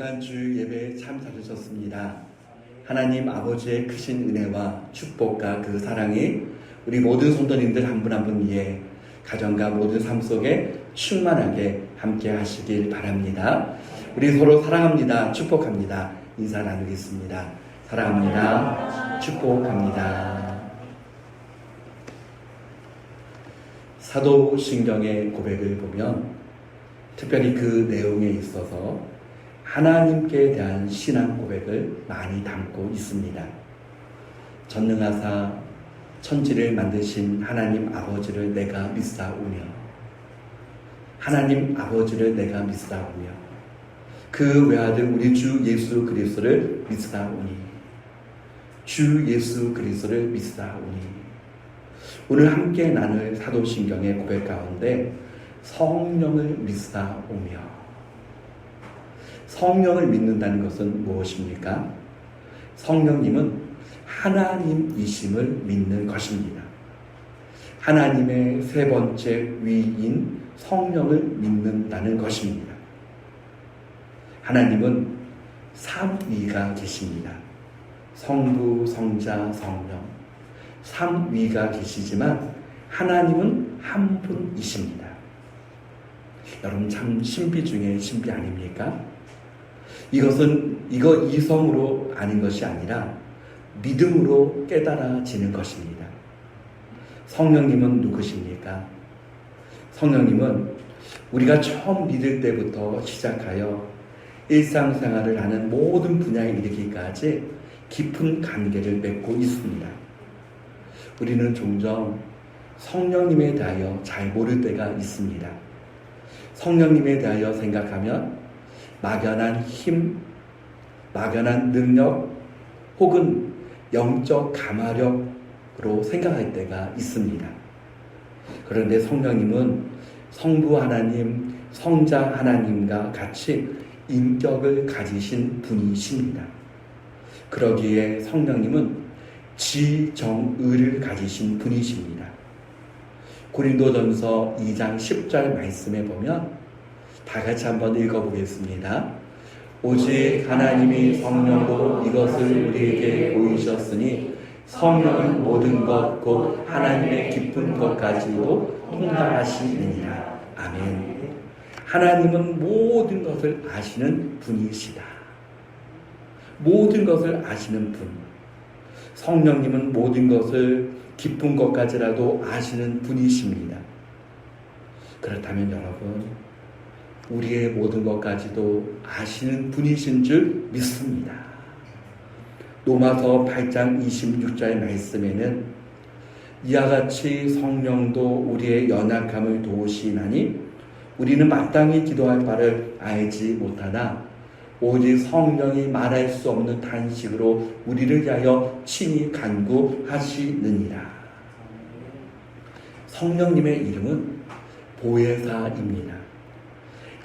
귀한 주 예배에 참석하셨습니다. 하나님 아버지의 크신 은혜와 축복과 그 사랑이 우리 모든 성도님들 한 분 한 분 위에 가정과 모든 삶 속에 충만하게 함께 하시길 바랍니다. 우리 서로 사랑합니다. 축복합니다. 인사 나누겠습니다. 사랑합니다. 축복합니다. 사도신경의 고백을 보면 특별히 그 내용에 있어서 하나님께 대한 신앙 고백을 많이 담고 있습니다. 전능하사 천지를 만드신 하나님 아버지를 내가 믿사오며, 하나님 아버지를 내가 믿사오며, 그 외아들 우리 주 예수 그리스도를 믿사오니, 주 예수 그리스도를 믿사오니. 오늘 함께 나눌 사도신경의 고백 가운데 성령을 믿사오며, 성령을 믿는다는 것은 무엇입니까? 성령님은 하나님이심을 믿는 것입니다. 하나님의 세 번째 위인 성령을 믿는다는 것입니다. 하나님은 삼위가 계십니다. 성부, 성자, 성령. 삼위가 계시지만 하나님은 한 분이십니다. 여러분, 참 신비 중에 신비 아닙니까? 이것은 이성으로 아는 것이 아니라 믿음으로 깨달아지는 것입니다. 성령님은 누구십니까? 성령님은 우리가 처음 믿을 때부터 시작하여 일상생활을 하는 모든 분야에 이르기까지 깊은 관계를 맺고 있습니다. 우리는 종종 성령님에 대하여 잘 모를 때가 있습니다. 성령님에 대하여 생각하면 막연한 힘, 막연한 능력, 혹은 영적 감화력으로 생각할 때가 있습니다. 그런데 성령님은 성부 하나님, 성자 하나님과 같이 인격을 가지신 분이십니다. 그러기에 성령님은 지정의를 가지신 분이십니다. 고린도전서 2장 10절 말씀에 보면 다 같이 한번 읽어보겠습니다. 오직 하나님이 성령으로 이것을 우리에게 보이셨으니 성령은 모든 것 곧 하나님의 깊은 것까지도 통달하시느니라. 아멘. 하나님은 모든 것을 아시는 분이시다. 모든 것을 아시는 분. 성령님은 모든 것을 깊은 것까지라도 아시는 분이십니다. 그렇다면 여러분, 우리의 모든 것까지도 아시는 분이신 줄 믿습니다. 로마서 8장 26절 말씀에는 이와 같이 성령도 우리의 연약함을 도우시나니 우리는 마땅히 기도할 바를 알지 못하나 오직 성령이 말할 수 없는 탄식으로 우리를 위하여 친히 간구하시느니라. 성령님의 이름은 보혜사입니다.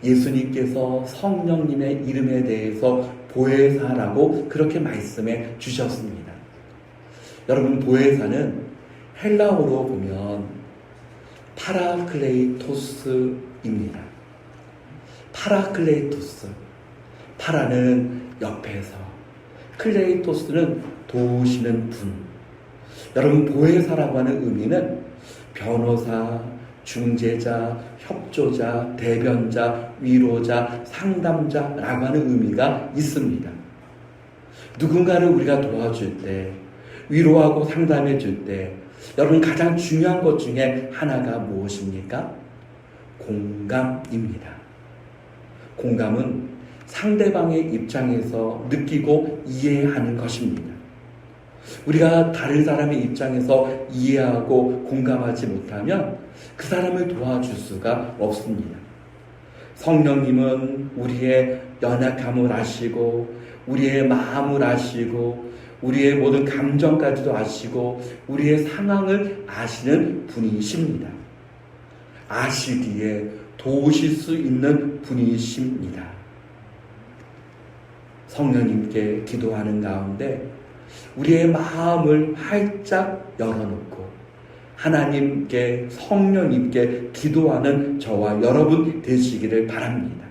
예수님께서 성령님의 이름에 대해서 보혜사라고 그렇게 말씀해 주셨습니다. 여러분, 보혜사는 헬라어로 보면 파라클레이토스입니다. 파라클레이토스. 파라는 옆에서, 클레이토스는 도우시는 분. 여러분, 보혜사라고 하는 의미는 변호사, 중재자, 협조자, 대변자, 위로자, 상담자라고 하는 의미가 있습니다. 누군가를 우리가 도와줄 때, 위로하고 상담해 줄 때, 여러분, 가장 중요한 것 중에 하나가 무엇입니까? 공감입니다. 공감은 상대방의 입장에서 느끼고 이해하는 것입니다. 우리가 다른 사람의 입장에서 이해하고 공감하지 못하면 그 사람을 도와줄 수가 없습니다. 성령님은 우리의 연약함을 아시고, 우리의 마음을 아시고, 우리의 모든 감정까지도 아시고, 우리의 상황을 아시는 분이십니다. 아시기에 도우실 수 있는 분이십니다. 성령님께 기도하는 가운데 우리의 마음을 활짝 열어놓고 하나님께, 성령님께 기도하는 저와 여러분 되시기를 바랍니다.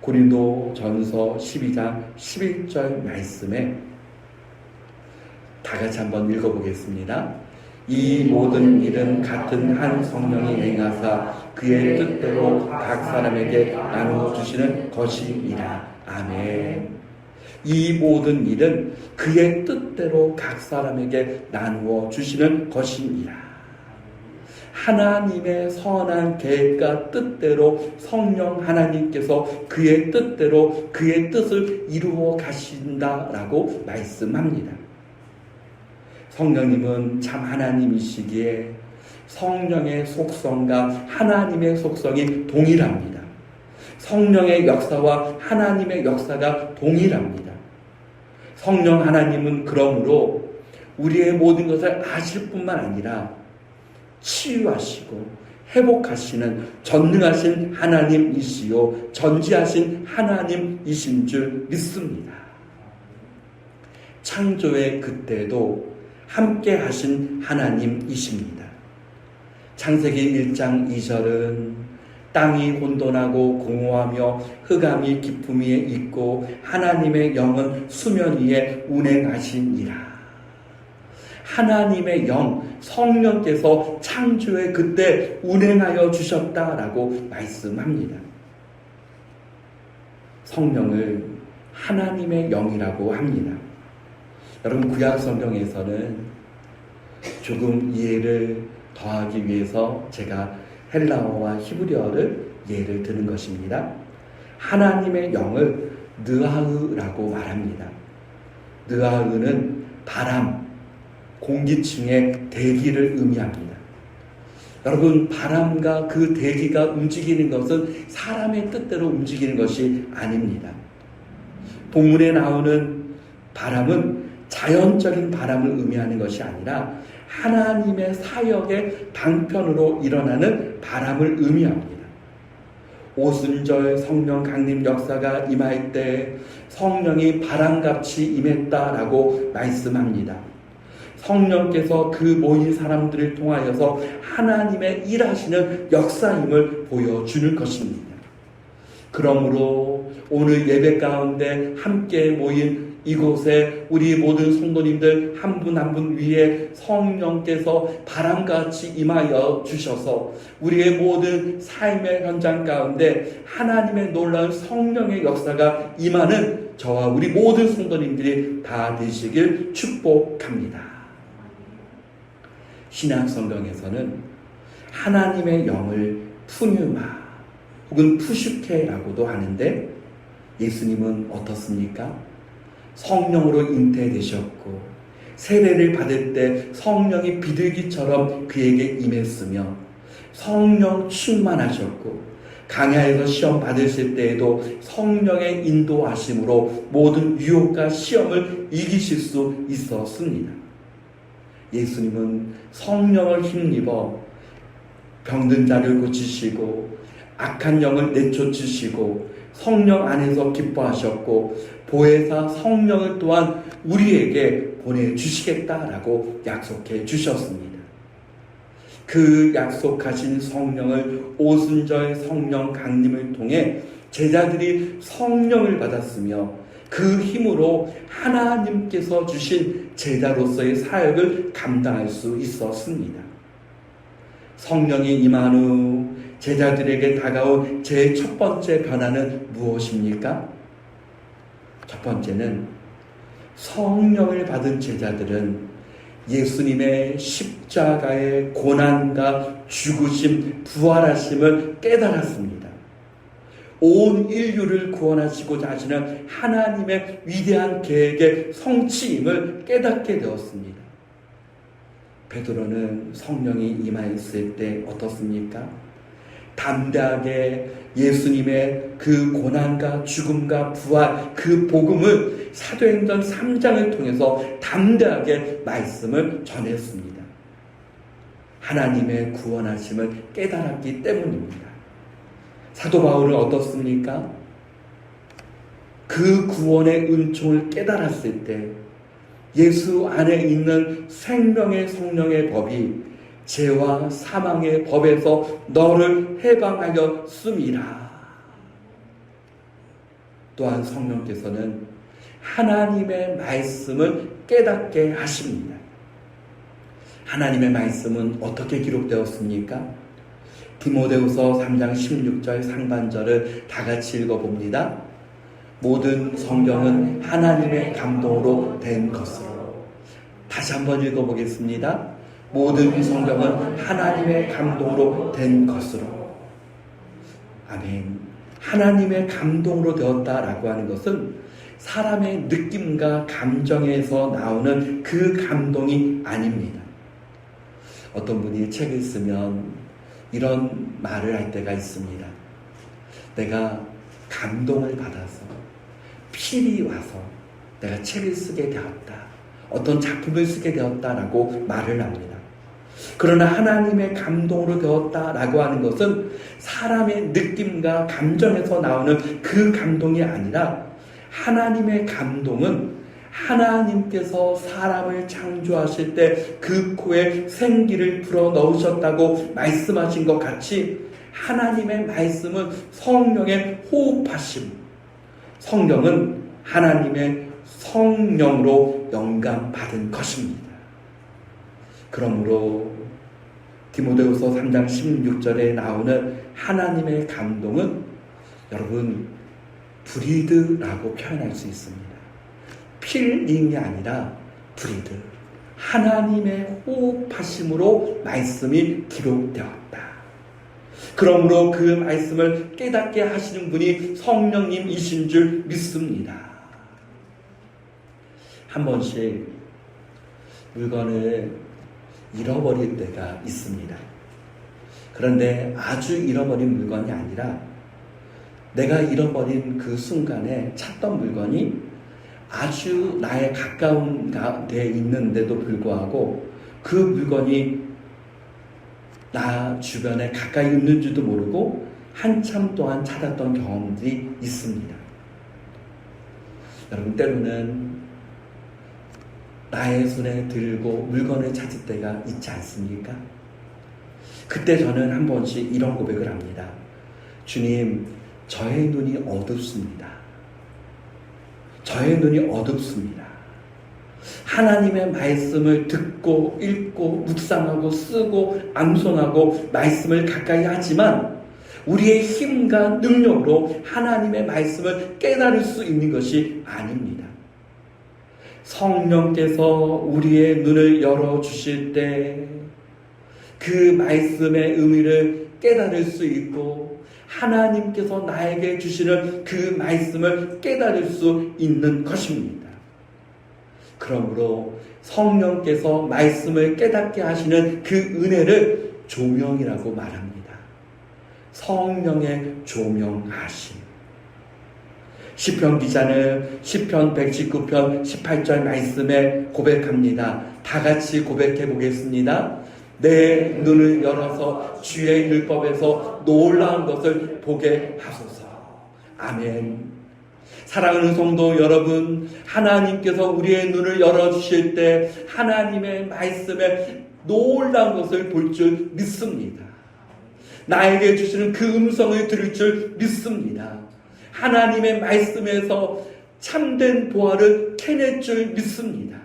고린도전서 12장 11절 말씀에 다 같이 한번 읽어보겠습니다. 이 모든 일은 같은 한 성령이 행하사 그의 뜻대로 각 사람에게 나누어 주시는 것이니라. 아멘. 이 모든 일은 그의 뜻대로 각 사람에게 나누어 주시는 것이니라. 하나님의 선한 계획과 뜻대로 성령 하나님께서 그의 뜻대로 그의 뜻을 이루어 가신다라고 말씀합니다. 성령님은 참 하나님이시기에 성령의 속성과 하나님의 속성이 동일합니다. 성령의 역사와 하나님의 역사가 동일합니다. 성령 하나님은 그러므로 우리의 모든 것을 아실 뿐만 아니라 치유하시고 회복하시는 전능하신 하나님이시요 전지하신 하나님이신 줄 믿습니다. 창조의 그때도 함께 하신 하나님이십니다. 창세기 1장 2절은 땅이 혼돈하고 공허하며 흑암이 깊음 위에 있고 하나님의 영은 수면 위에 운행하시니라. 하나님의 영, 성령께서 창조의 그때 운행하여 주셨다라고 말씀합니다. 성령을 하나님의 영이라고 합니다. 여러분, 구약 성경에서는 조금 이해를 더하기 위해서 제가 헬라어와 히브리어를 예를 드는 것입니다. 하나님의 영을 느하으라고 말합니다. 느하으는 바람, 공기층의 대기를 의미합니다. 여러분, 바람과 그 대기가 움직이는 것은 사람의 뜻대로 움직이는 것이 아닙니다. 본문에 나오는 바람은 자연적인 바람을 의미하는 것이 아니라 하나님의 사역의 방편으로 일어나는 바람을 의미합니다. 오순절 성령 강림 역사가 임할 때 성령이 바람같이 임했다라고 말씀합니다. 성령께서 그 모인 사람들을 통하여서 하나님의 일하시는 역사임을 보여주는 것입니다. 그러므로 오늘 예배 가운데 함께 모인 이곳에 우리 모든 성도님들 한 분 한 분 위에 성령께서 바람같이 임하여 주셔서 우리의 모든 삶의 현장 가운데 하나님의 놀라운 성령의 역사가 임하는 저와 우리 모든 성도님들이 다 되시길 축복합니다. 신약 성경에서는 하나님의 영을 푸뉴마 혹은 푸슈케라고도 하는데 예수님은 어떻습니까? 성령으로 잉태되셨고 세례를 받을 때 성령이 비둘기처럼 그에게 임했으며 성령 충만하셨고 강야에서 시험 받으실 때에도 성령의 인도하심으로 모든 유혹과 시험을 이기실 수 있었습니다. 예수님은 성령을 힘입어 병든 자를 고치시고 악한 영을 내쫓으시고 성령 안에서 기뻐하셨고 보혜사 성령을 또한 우리에게 보내주시겠다라고 약속해 주셨습니다. 그 약속하신 성령을 오순절 성령 강림을 통해 제자들이 성령을 받았으며 그 힘으로 하나님께서 주신 제자로서의 사역을 감당할 수 있었습니다. 성령이 임한 후 제자들에게 다가온 제 첫 번째 변화는 무엇입니까? 첫 번째는 성령을 받은 제자들은 예수님의 십자가의 고난과 죽으심, 부활하심을 깨달았습니다. 온 인류를 구원하시고자 하시는 하나님의 위대한 계획의 성취임을 깨닫게 되었습니다. 베드로는 성령이 임하였을 때 어떻습니까? 담대하게 예수님의 그 고난과 죽음과 부활, 그 복음을 사도행전 3장을 통해서 담대하게 말씀을 전했습니다. 하나님의 구원하심을 깨달았기 때문입니다. 사도 바울은 어떻습니까? 그 구원의 은총을 깨달았을 때 예수 안에 있는 생명의 성령의 법이 죄와 사망의 법에서 너를 해방하였음이라. 또한 성령께서는 하나님의 말씀을 깨닫게 하십니다. 하나님의 말씀은 어떻게 기록되었습니까? 디모데후서 3장 16절 상반절을 다 같이 읽어봅니다. 모든 성경은 하나님의 감동으로 된 것으로. 다시 한번 읽어보겠습니다. 모든 성경은 하나님의 감동으로 된 것으로. 아멘. 하나님의 감동으로 되었다라고 하는 것은 사람의 느낌과 감정에서 나오는 그 감동이 아닙니다. 어떤 분이 책을 쓰면 이런 말을 할 때가 있습니다. 내가 감동을 받아서 필이 와서 내가 책을 쓰게 되었다. 어떤 작품을 쓰게 되었다라고 말을 합니다. 그러나 하나님의 감동으로 되었다라고 하는 것은 사람의 느낌과 감정에서 나오는 그 감동이 아니라 하나님의 감동은 하나님께서 사람을 창조하실 때 그 코에 생기를 불어 넣으셨다고 말씀하신 것 같이 하나님의 말씀은 성령의 호흡하심, 성령은 하나님의 성령으로 영감받은 것입니다. 그러므로 디모데후서 3장 16절에 나오는 하나님의 감동은 여러분 브리드라고 표현할 수 있습니다. 필링이 아니라 브리드, 하나님의 호흡하심으로 말씀이 기록되었다. 그러므로 그 말씀을 깨닫게 하시는 분이 성령님이신 줄 믿습니다. 한 번씩 물건을 잃어버릴 때가 있습니다. 그런데 아주 잃어버린 물건이 아니라 내가 잃어버린 그 순간에 찾던 물건이 아주 나의 가까운 데 있는데도 불구하고 그 물건이 나 주변에 가까이 있는지도 모르고 한참 동안 찾았던 경험들이 있습니다. 여러분, 때로는 나의 손에 들고 물건을 찾을 때가 있지 않습니까? 그때 저는 한 번씩 이런 고백을 합니다. 주님, 저의 눈이 어둡습니다. 저의 눈이 어둡습니다. 하나님의 말씀을 듣고 읽고 묵상하고 쓰고 암송하고 말씀을 가까이 하지만 우리의 힘과 능력으로 하나님의 말씀을 깨달을 수 있는 것이 아닙니다. 성령께서 우리의 눈을 열어주실 때 그 말씀의 의미를 깨달을 수 있고 하나님께서 나에게 주시는 그 말씀을 깨달을 수 있는 것입니다. 그러므로 성령께서 말씀을 깨닫게 하시는 그 은혜를 조명이라고 말합니다. 성령의 조명하심. 시편 기자는 시편 119편 18절 말씀에 고백합니다. 다 같이 고백해 보겠습니다. 내 눈을 열어서 주의 율법에서 놀라운 것을 보게 하소서. 아멘. 사랑하는 성도 여러분, 하나님께서 우리의 눈을 열어주실 때 하나님의 말씀에 놀라운 것을 볼 줄 믿습니다. 나에게 주시는 그 음성을 들을 줄 믿습니다. 하나님의 말씀에서 참된 보화를 캐낼 줄 믿습니다.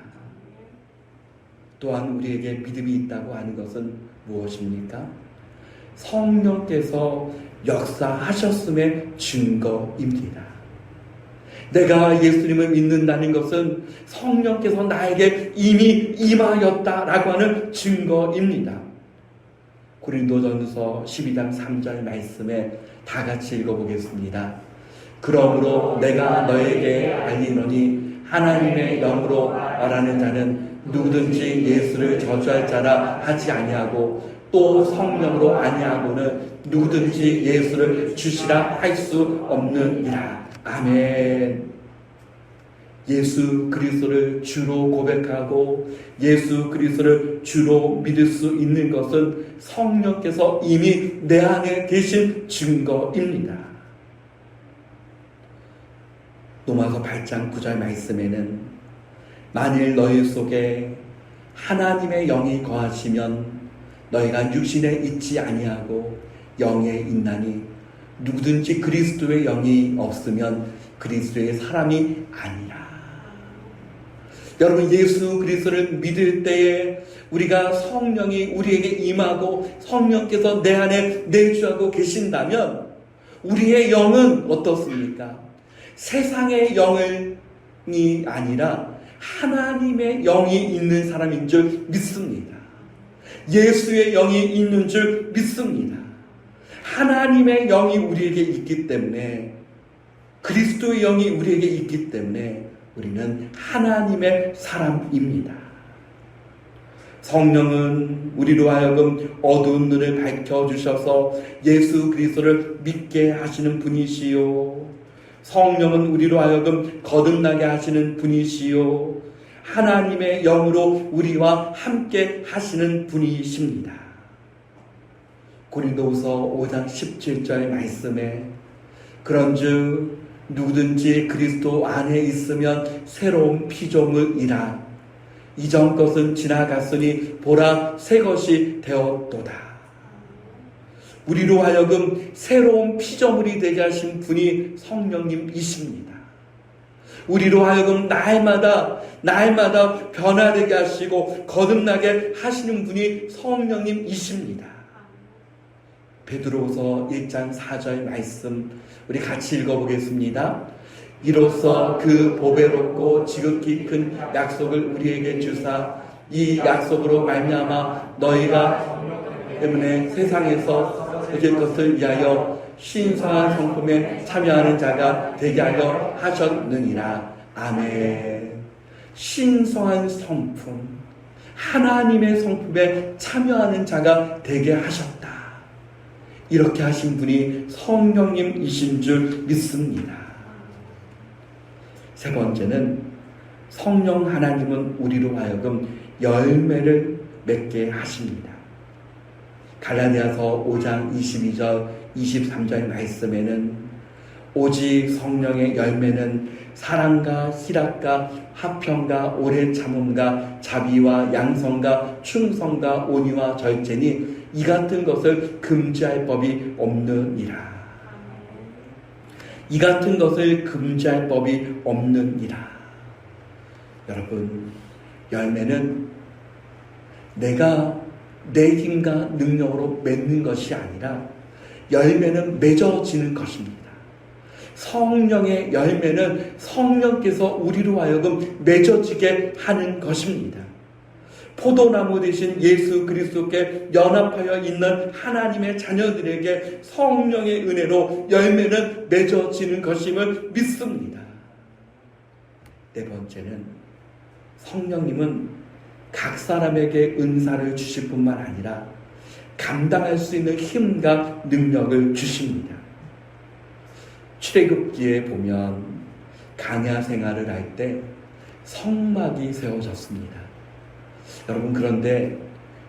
또한 우리에게 믿음이 있다고 하는 것은 무엇입니까? 성령께서 역사하셨음의 증거입니다. 내가 예수님을 믿는다는 것은 성령께서 나에게 이미 임하였다라고 하는 증거입니다. 고린도전서 12장 3절 말씀에 다 같이 읽어보겠습니다. 그러므로 내가 너에게 알리노니 하나님의 영으로 말하는 자는 누구든지 예수를 저주할 자라 하지 아니하고 또 성령으로 아니하고는 누구든지 예수를 주시라 할 수 없느니라. 아멘. 예수 그리스도를 주로 고백하고 예수 그리스도를 주로 믿을 수 있는 것은 성령께서 이미 내 안에 계신 증거입니다. 로마서 8장 9절 말씀에는 만일 너희 속에 하나님의 영이 거하시면 너희가 육신에 있지 아니하고 영에 있나니 누구든지 그리스도의 영이 없으면 그리스도의 사람이 아니라. 여러분, 예수 그리스도를 믿을 때에 우리가 성령이 우리에게 임하고 성령께서 내 안에 내주하고 계신다면 우리의 영은 어떻습니까? 세상의 영이 아니라 하나님의 영이 있는 사람인 줄 믿습니다. 예수의 영이 있는 줄 믿습니다. 하나님의 영이 우리에게 있기 때문에, 그리스도의 영이 우리에게 있기 때문에 우리는 하나님의 사람입니다. 성령은 우리로 하여금 어두운 눈을 밝혀주셔서 예수 그리스도를 믿게 하시는 분이시요, 성령은 우리로 하여금 거듭나게 하시는 분이시요, 하나님의 영으로 우리와 함께 하시는 분이십니다. 고린도후서 5장 17절 말씀에 그런즉 누구든지 그리스도 안에 있으면 새로운 피조물이라, 이전 것은 지나갔으니 보라 새 것이 되었도다. 우리로 하여금 새로운 피조물이 되게 하신 분이 성령님이십니다. 우리로 하여금 날마다 변화되게 하시고 거듭나게 하시는 분이 성령님이십니다. 베드로후서 1장 4절 말씀 우리 같이 읽어보겠습니다. 이로써 그 보배롭고 지극히 큰 약속을 우리에게 주사 이 약속으로 말미암아 너희가 때문에 세상에서 얻을 것을 위하여 신성한 성품에 참여하는 자가 되게 하려 하셨느니라. 아멘. 신성한 성품, 하나님의 성품에 참여하는 자가 되게 하셨다. 이렇게 하신 분이 성령님이신 줄 믿습니다. 세 번째는 성령 하나님은 우리로 하여금 열매를 맺게 하십니다. 갈라디아서 5장 22절 23절 말씀에는 오직 성령의 열매는 사랑과 희락과 화평과 오래 참음과 자비와 양성과 충성과 온유와 절제니 이 같은 것을 금지할 법이 없느니라. 이 같은 것을 금지할 법이 없느니라. 여러분, 열매는 내가 내 힘과 능력으로 맺는 것이 아니라 열매는 맺어지는 것입니다. 성령의 열매는 성령께서 우리로 하여금 맺어지게 하는 것입니다. 포도나무 되신 예수 그리스도께 연합하여 있는 하나님의 자녀들에게 성령의 은혜로 열매는 맺어지는 것임을 믿습니다. 네 번째는 성령님은 각 사람에게 은사를 주실 뿐만 아니라 감당할 수 있는 힘과 능력을 주십니다. 출애굽기에 보면 광야 생활을 할 때 성막이 세워졌습니다. 여러분, 그런데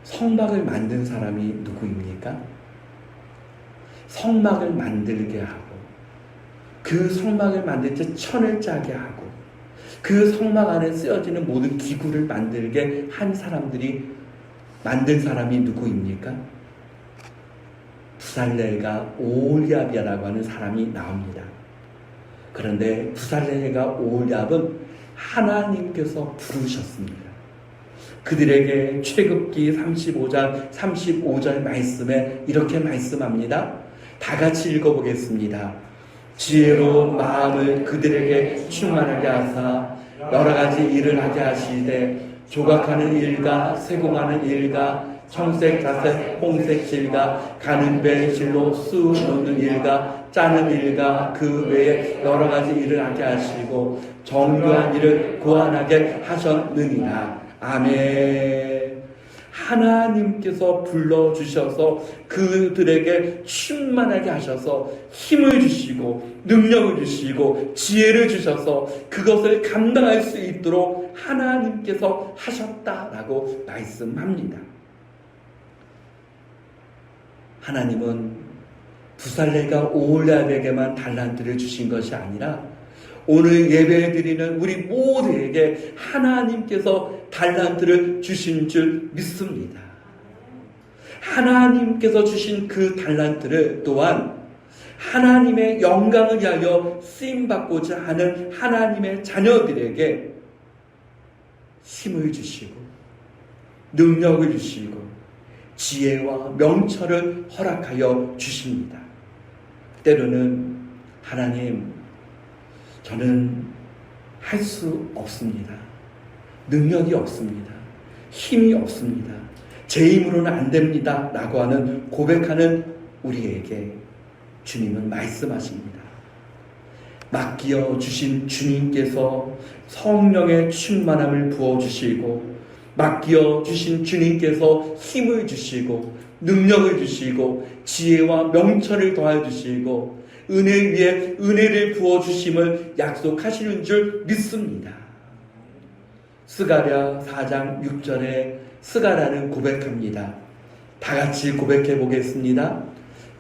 성막을 만든 사람이 누구입니까? 성막을 만들게 하고 그 성막을 만들 때 천을 짜게 하고 그 성막 안에 쓰여지는 모든 기구를 만들게 한 사람들이 만든 사람이 누구입니까? 부살렐과 오홀리압이라고 하는 사람이 나옵니다. 그런데 부살렐과 오홀리압은 하나님께서 부르셨습니다. 그들에게 출애굽기 35장 35절 말씀에 이렇게 말씀합니다. 다 같이 읽어보겠습니다. 지혜로운 마음을 그들에게 충만하게 하사 여러 가지 일을 하게 하시되 조각하는 일과 세공하는 일과 청색, 자색, 홍색 실과 가는 배 실로 수 놓는 일과 짜는 일과 그 외에 여러 가지 일을 하게 하시고 정교한 일을 고안하게 하셨느니라. 아멘. 하나님께서 불러주셔서 그들에게 충만하게 하셔서 힘을 주시고 능력을 주시고 지혜를 주셔서 그것을 감당할 수 있도록 하나님께서 하셨다라고 말씀합니다. 하나님은 부살렐과 오홀리압에게만 달란트를 주신 것이 아니라 오늘 예배드리는 우리 모두에게 하나님께서 달란트를 주신 줄 믿습니다. 하나님께서 주신 그 달란트를 또한 하나님의 영광을 위하여 쓰임받고자 하는 하나님의 자녀들에게 힘을 주시고 능력을 주시고 지혜와 명철을 허락하여 주십니다. 때로는 하나님, 저는 할 수 없습니다. 능력이 없습니다. 힘이 없습니다. 제 힘으로는 안 됩니다. 라고 하는 고백하는 우리에게 주님은 말씀하십니다. 맡겨 주신 주님께서 성령의 충만함을 부어주시고, 맡겨 주신 주님께서 힘을 주시고 능력을 주시고 지혜와 명철을 더하여 주시고 은혜 위에 은혜를 부어주심을 약속하시는 줄 믿습니다. 스가랴 4장 6절에 스가랴는 고백합니다. 다 같이 고백해 보겠습니다.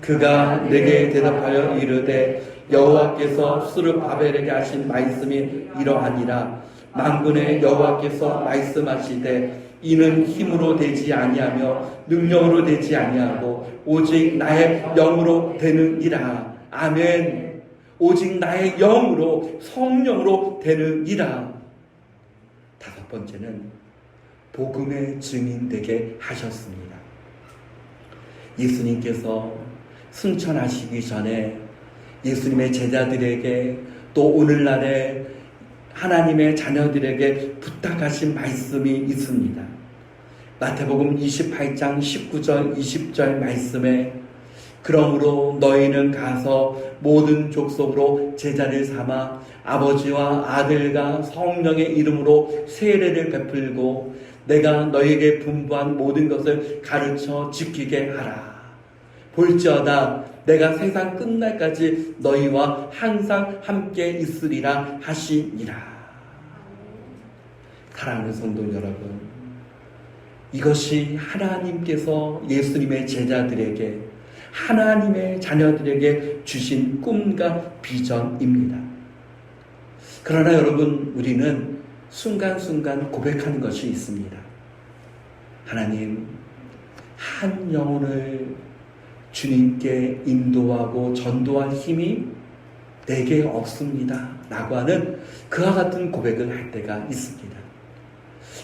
그가 내게 대답하여 이르되 여호와께서 스룹바벨에게 하신 말씀이 이러하니라. 만군의 여호와께서 말씀하시되 이는 힘으로 되지 아니하며 능력으로 되지 아니하고 오직 나의 영으로 되느니라. 아멘. 오직 나의 영으로, 성령으로 되느니라. 다섯 번째는 복음의 증인 되게 하셨습니다. 예수님께서 승천하시기 전에 예수님의 제자들에게 또 오늘날에 하나님의 자녀들에게 부탁하신 말씀이 있습니다. 마태복음 28장 19절 20절 말씀에 그러므로 너희는 가서 모든 족속으로 제자를 삼아 아버지와 아들과 성령의 이름으로 세례를 베풀고 내가 너희에게 분부한 모든 것을 가르쳐 지키게 하라. 볼지어다 내가 세상 끝날까지 너희와 항상 함께 있으리라 하시니라. 사랑하는 성도 여러분, 이것이 하나님께서 예수님의 제자들에게, 하나님의 자녀들에게 주신 꿈과 비전입니다. 그러나 여러분, 우리는 순간순간 고백하는 것이 있습니다. 하나님, 한 영혼을 주님께 인도하고 전도할 힘이 내게 없습니다. 라고 하는 그와 같은 고백을 할 때가 있습니다.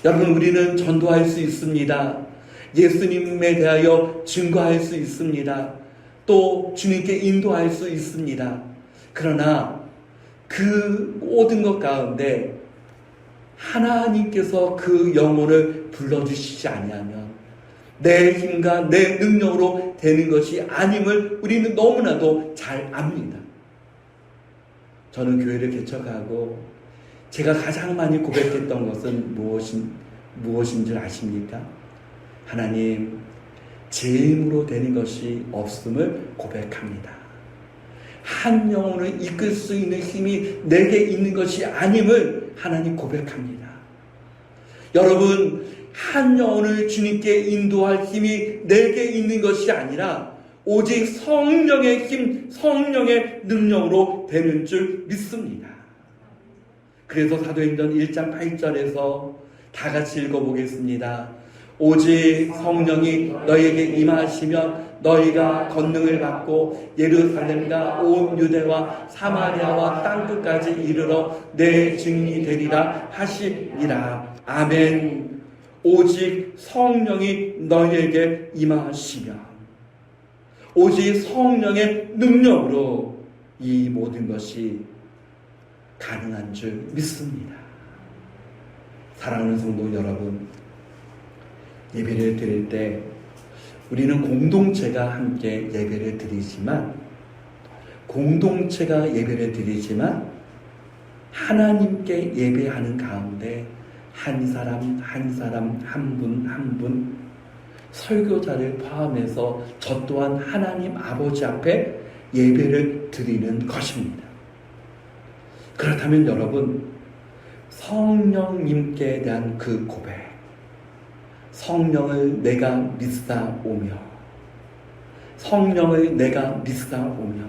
여러분, 우리는 전도할 수 있습니다. 예수님에 대하여 증거할 수 있습니다. 또 주님께 인도할 수 있습니다. 그러나 그 모든 것 가운데 하나님께서 그 영혼을 불러주시지 아니하면 내 힘과 내 능력으로 되는 것이 아님을 우리는 너무나도 잘 압니다. 저는 교회를 개척하고 제가 가장 많이 고백했던 것은 무엇인 줄 아십니까? 하나님, 제 힘으로 되는 것이 없음을 고백합니다. 한 영혼을 이끌 수 있는 힘이 내게 있는 것이 아님을 하나님 고백합니다. 여러분, 한 영혼을 주님께 인도할 힘이 내게 있는 것이 아니라 오직 성령의 힘, 성령의 능력으로 되는 줄 믿습니다. 그래서 사도행전 1장 8절에서 다 같이 읽어보겠습니다. 오직 성령이 너희에게 임하시면 너희가 권능을 받고 예루살렘과 온 유대와 사마리아와 땅끝까지 이르러 내 증인이 되리라 하시니라. 아멘. 오직 성령이 너희에게 임하시면, 오직 성령의 능력으로 이 모든 것이 가능한 줄 믿습니다. 사랑하는 성도 여러분, 예배를 드릴 때 우리는 공동체가 함께 예배를 드리지만, 하나님께 예배하는 가운데 한 사람 한 사람, 한 분 한 분, 설교자를 포함해서 저 또한 하나님 아버지 앞에 예배를 드리는 것입니다. 그렇다면 여러분, 성령님께 대한 그 고백, 성령을 내가 믿사오며, 성령을 내가 믿사오며,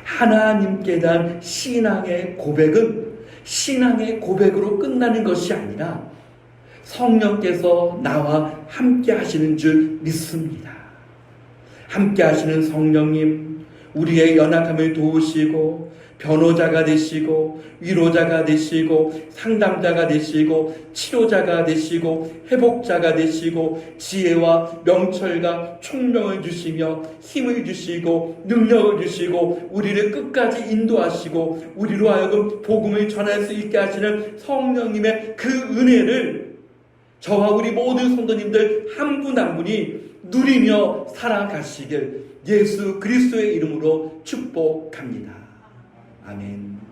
하나님께 대한 신앙의 고백은 신앙의 고백으로 끝나는 것이 아니라 성령께서 나와 함께 하시는 줄 믿습니다. 함께 하시는 성령님, 우리의 연약함을 도우시고 변호자가 되시고 위로자가 되시고 상담자가 되시고 치료자가 되시고 회복자가 되시고 지혜와 명철과 총명을 주시며 힘을 주시고 능력을 주시고 우리를 끝까지 인도하시고 우리로 하여금 복음을 전할 수 있게 하시는 성령님의 그 은혜를 저와 우리 모든 성도님들 한 분 한 분이 누리며 살아가시길 예수 그리스도의 이름으로 축복합니다. 아멘.